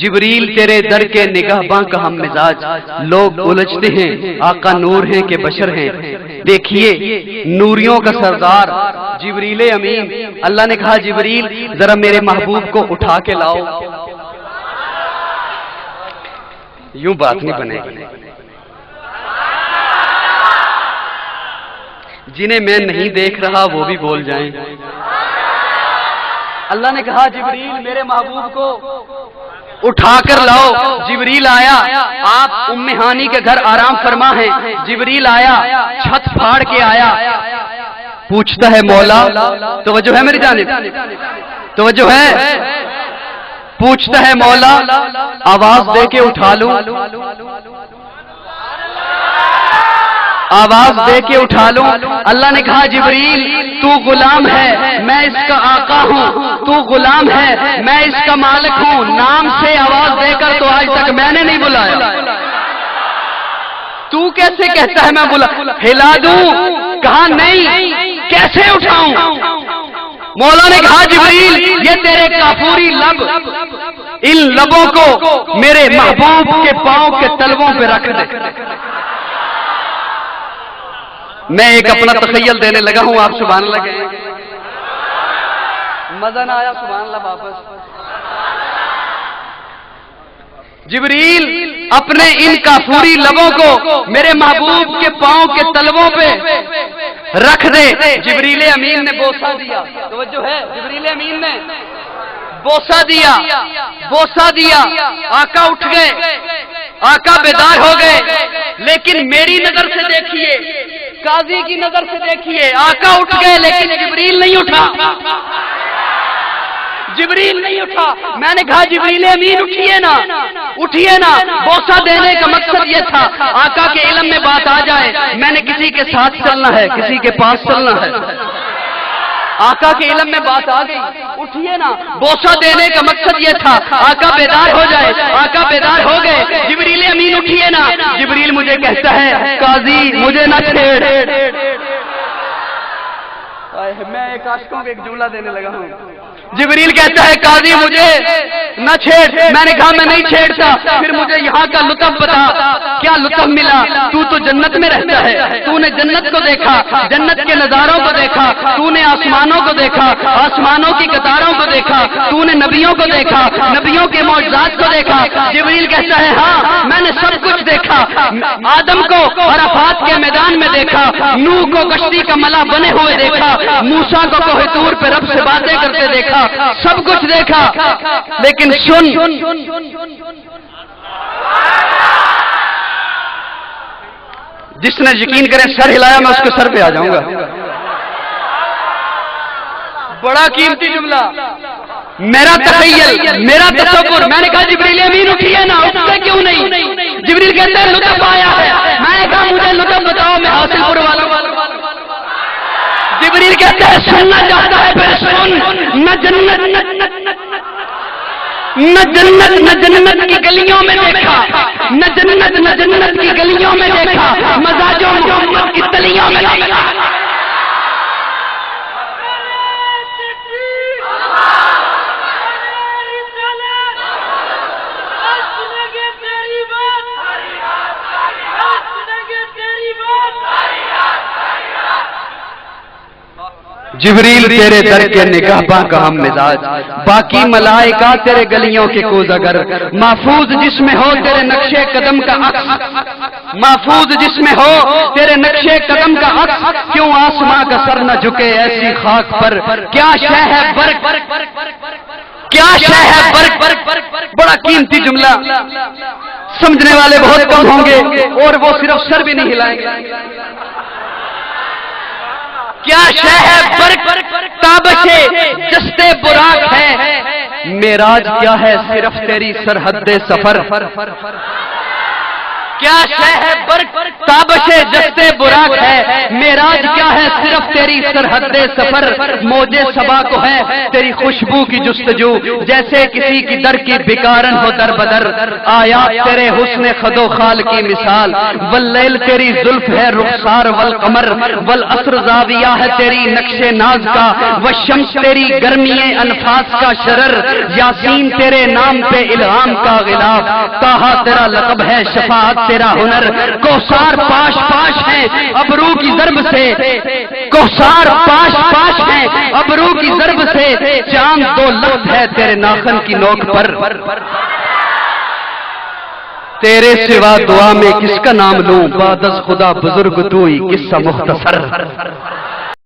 جبریل تیرے در کے نگہباں کا ہم مزاج، لوگ الجھتے ہیں آقا نور ہیں کہ بشر ہیں۔ دیکھیے نوریوں کا سردار جبریل امین، اللہ نے کہا جبریل ذرا میرے محبوب کو اٹھا کے لاؤ۔ یوں بات نہیں بنے گی، جنہیں میں نہیں دیکھ رہا وہ بھی بول جائیں۔ اللہ نے کہا جبریل میرے محبوب کو اٹھا کر لاؤ۔ جبریل آیا، آپ ام ہانی کے گھر آرام فرما ہیں، جبریل آیا چھت پھاڑ کے آیا، پوچھتا ہے مولا، توجہ ہے میری جانب، توجہ ہے، پوچھتا ہے مولا آواز دے کے اٹھا لوں، آواز دے کے اٹھا لوں۔ اللہ نے کہا جبریل تو غلام ہے، میں اس کا آقا ہوں، تو غلام ہے، میں اس کا مالک ہوں، نام سے آواز دے کر تو آج تک میں نے نہیں بلایا، تو کیسے کہتا ہے میں بلا ہلا دوں؟ کہا نہیں، کیسے اٹھاؤں؟ مولا نے کہا جبریل یہ تیرے کافوری لب، ان لبوں کو میرے محبوب کے پاؤں کے تلووں پہ رکھ دے۔ میں ایک اپنا تخیل دینے لگا ہوں، آپ سبحان اللہ کہیں، مزہ نہ آیا؟ سبحان اللہ واپس۔ جبریل اپنے ان کافوری لبوں کو میرے محبوب کے پاؤں کے تلووں پہ رکھ دے۔ جبریل امین نے بوسہ دیا، توجہ ہے، جبریل امین نے بوسہ دیا، بوسہ دیا، آقا اٹھ گئے، آقا بیدار ہو گئے۔ لیکن میری نظر سے دیکھیے، قاضی کی نظر سے دیکھیے، آقا اٹھ گئے لیکن جبریل نہیں اٹھا، جبریل نہیں اٹھا۔ میں نے کہا جبریل امین اٹھیے نا، اٹھیے نا۔ بوسہ دینے کا مقصد یہ تھا آقا کے علم میں بات آ جائے، میں نے کسی کے ساتھ چلنا ہے، کسی کے پاس چلنا ہے۔ آقا کے علم میں بات آ گئی، اٹھیے نا۔ بوسہ دینے کا مقصد یہ تھا آقا بیدار ہو جائے، آقا بیدار ہو گئے۔ جبریل امین اٹھیے نا۔ جبریل مجھے کہتا ہے قاضی مجھے نہ چھیڑ۔ میں ایک عاشقوں کو ایک جملہ دینے لگا ہوں، جبریل کہتا ہے قاضی مجھے نہ چھیڑ۔ میں نے کہا میں نہیں چھیڑتا، پھر مجھے یہاں کا لطف بتا، کیا لطف ملا؟ تو جنت میں رہتا ہے، تو نے جنت کو دیکھا، جنت کے نظاروں کو دیکھا، تو نے آسمانوں کو دیکھا، آسمانوں کی قطاروں کو دیکھا، تو نے نبیوں کو دیکھا، نبیوں کے معجزات کو دیکھا۔ جبریل کہتا ہے ہاں میں نے سب کچھ دیکھا، آدم کو عرفات کے میدان میں دیکھا، نوح کو کشتی کا ملا بنے ہوئے دیکھا، موسیٰ کو کوہ طور پہ رب سے باتیں کرتے دیکھا، سب کچھ دیکھا۔ لیکن سن، جس نے یقین کرے سر ہلایا میں اس کے سر پہ آ جاؤں گا۔ بڑا قیمتی جملہ، میرا تخیل، میرا تصور۔ میں نے کہا جبریل امین اٹھیے نا، اٹھتے کیوں نہیں؟ جبریل کہتے ہیں لطف آیا ہے۔ میں نے کہا مجھے لطف بتاؤ، میں حاصل پور والوں۔ جبریل کہتا ہے سننا چاہتا ہے پھر سن، نہ جنت نہ جنت کی گلیوں میں دیکھا، نہ جنت کی گلیوں میں دیکھا، مزاجوں محمد کی تلیوں میں دیکھا۔ جبریل تیرے در کے نگہباں کا ہم مزاج، باقی ملائکہ تیرے گلیوں کے کوز اگر، محفوظ جس میں ہو تیرے نقشے قدم کا عکس، محفوظ جس میں ہو تیرے نقشے قدم کا عکس، کیوں آسماں کا سر نہ جھکے ایسی خاک پر، کیا شے ہے برق، کیا شے ہے برق۔ بڑا قیمتی جملہ، سمجھنے والے بہت کم ہوں گے اور وہ صرف سر بھی نہیں ہلائیں گے۔ کیا شے ہے برق، تابش جستے براق ہے، معراج کیا ہے صرف تیری سرحد سفر۔ کیا شے ہے برق تابش جستے براق ہے، معراج کیا ہے صرف تیری سرحد سفر، موج صبا کو ہے تیری خوشبو کی جستجو، جیسے کسی کی در کی بیکارن ہو در بدر، آیات تیرے حسن خد و خال کی مثال، واللیل تیری زلف ہے رخسار والقمر، والعصر زاویہ ہے تیری نقش ناز کا، والشمس تیری گرمی انفاس کا شرر، یاسین تیرے نام پہ الہام کا غلاف، طٰہٰ تیرا لقب ہے شفاعت تیرا ہنر، کوثر پاش پاش ہے ابرو کی ضرب سے، کوثر پاش پاش ہے ابرو کی ضرب سے، چاند دو لفظ ہے تیرے ناخن کی نوک پر، تیرے سوا دعا میں کس کا نام لوں، بعد از خدا بزرگ توئی قصہ مختصر۔